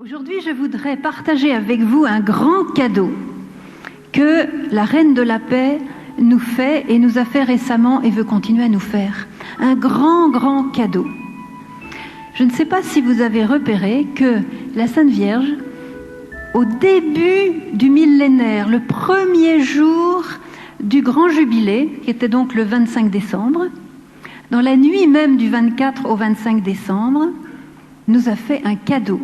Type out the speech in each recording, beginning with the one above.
Aujourd'hui, je voudrais partager avec vous un grand cadeau que la Reine de la Paix nous fait et nous a fait récemment et veut continuer à nous faire. Un grand cadeau. Je ne sais pas si vous avez repéré que la Sainte Vierge, au début du millénaire, le premier jour du grand jubilé, qui était donc le 25 décembre, dans la nuit même du 24 au 25 décembre, nous a fait un cadeau.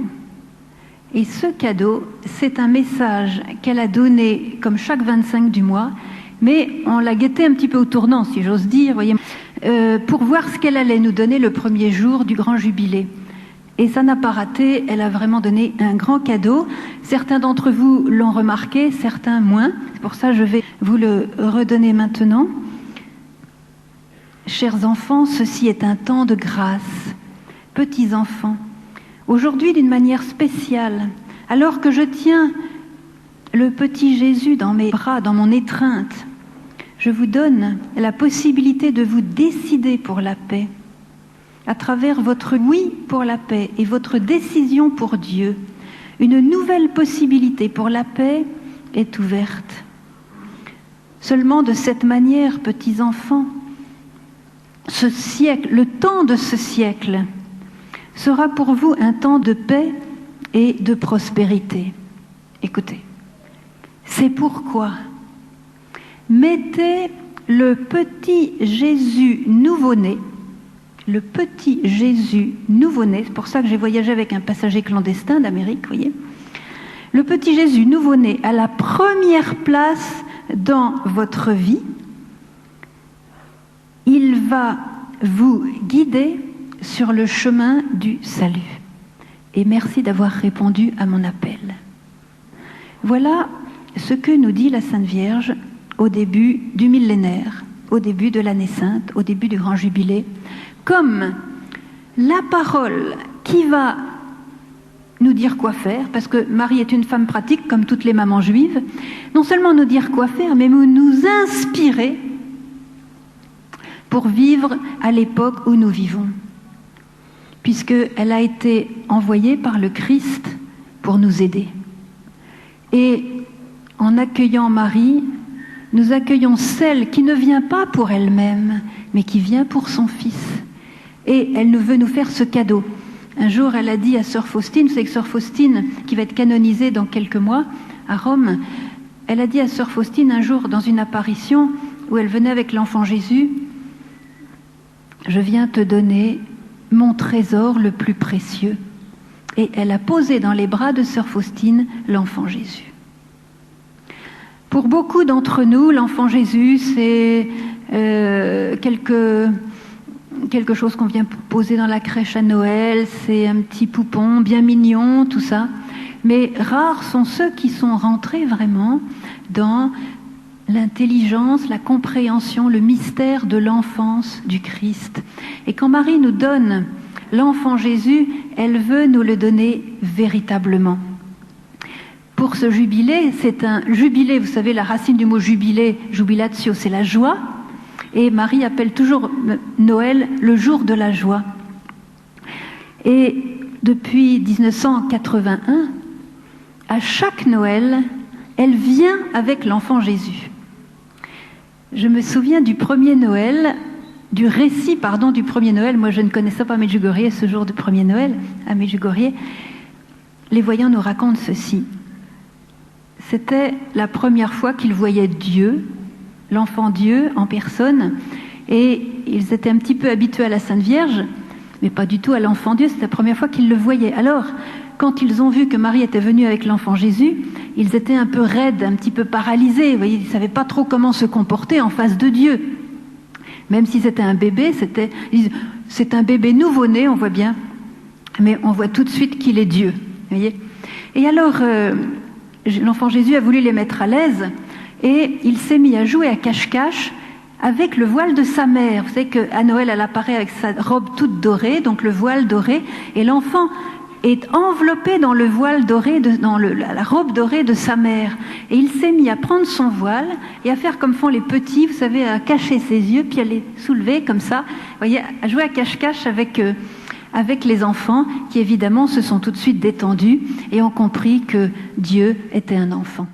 Et ce cadeau, c'est un message qu'elle a donné comme chaque 25 du mois, mais on l'a guetté un petit peu au tournant, si j'ose dire, voyez, pour voir ce qu'elle allait nous donner le premier jour du grand jubilé. Et ça n'a pas raté, elle a vraiment donné un grand cadeau. Certains d'entre vous l'ont remarqué, certains moins. C'est pour ça que je vais vous le redonner maintenant. Chers enfants, ceci est un temps de grâce. Petits enfants, aujourd'hui, d'une manière spéciale, alors que je tiens le petit Jésus dans mes bras, dans mon étreinte, je vous donne la possibilité de vous décider pour la paix, à travers votre oui pour la paix et votre décision pour Dieu. Une nouvelle possibilité pour la paix est ouverte. Seulement de cette manière, petits enfants, ce siècle, le temps de ce siècle, sera pour vous un temps de paix et de prospérité. Écoutez, c'est pourquoi mettez le petit Jésus nouveau-né, c'est pour ça que j'ai voyagé avec un passager clandestin d'Amérique, vous voyez, le petit Jésus nouveau-né à la première place dans votre vie. Il va vous guider sur le chemin du salut. Et merci d'avoir répondu à mon appel. Voilà ce que nous dit la Sainte Vierge au début du millénaire, au début de l'année sainte, au début du grand jubilé, comme la parole qui va nous dire quoi faire, parce que Marie est une femme pratique comme toutes les mamans juives, non seulement nous dire quoi faire, mais nous inspirer pour vivre à l'époque où nous vivons, puisqu'elle a été envoyée par le Christ pour nous aider. Et en accueillant Marie, nous accueillons celle qui ne vient pas pour elle-même, mais qui vient pour son Fils. Et elle veut nous faire ce cadeau. Un jour, elle a dit à Sœur Faustine, vous savez que Sœur Faustine, qui va être canonisée dans quelques mois à Rome, elle a dit à Sœur Faustine un jour dans une apparition où elle venait avec l'enfant Jésus, « Je viens te donner mon trésor le plus précieux. » Et elle a posé dans les bras de Sœur Faustine l'enfant Jésus. Pour beaucoup d'entre nous, l'enfant Jésus, c'est quelque chose qu'on vient poser dans la crèche à Noël, c'est un petit poupon bien mignon, tout ça. Mais rares sont ceux qui sont rentrés vraiment dans l'intelligence, la compréhension, le mystère de l'enfance du Christ. Et quand Marie nous donne l'enfant Jésus, elle veut nous le donner véritablement. Pour ce jubilé, c'est un jubilé, vous savez, la racine du mot jubilé, jubilatio, c'est la joie. Et Marie appelle toujours Noël le jour de la joie. Et depuis 1981, à chaque Noël, elle vient avec l'enfant Jésus. Je me souviens du premier Noël, du récit du premier Noël. Moi, je ne connaissais pas Medjugorje ce jour du premier Noël, à Medjugorje. Les voyants nous racontent ceci. C'était la première fois qu'ils voyaient Dieu, l'enfant Dieu en personne, et ils étaient un petit peu habitués à la Sainte Vierge, mais pas du tout à l'enfant Dieu, c'était la première fois qu'ils le voyaient. Alors, quand ils ont vu que Marie était venue avec l'enfant Jésus, ils étaient un peu raides, un petit peu paralysés, vous voyez, ils ne savaient pas trop comment se comporter en face de Dieu. Même si c'était un bébé, c'est un bébé nouveau-né, on voit bien, mais on voit tout de suite qu'il est Dieu. Vous voyez. Et alors, l'enfant Jésus a voulu les mettre à l'aise, et il s'est mis à jouer à cache-cache avec le voile de sa mère. Vous savez qu'à Noël, elle apparaît avec sa robe toute dorée, donc le voile doré, et l'enfant est enveloppé dans le voile doré, dans la robe dorée de sa mère. Et il s'est mis à prendre son voile et à faire comme font les petits, vous savez, à cacher ses yeux, puis à les soulever comme ça, vous voyez, à jouer à cache-cache avec avec les enfants qui évidemment se sont tout de suite détendus et ont compris que Dieu était un enfant.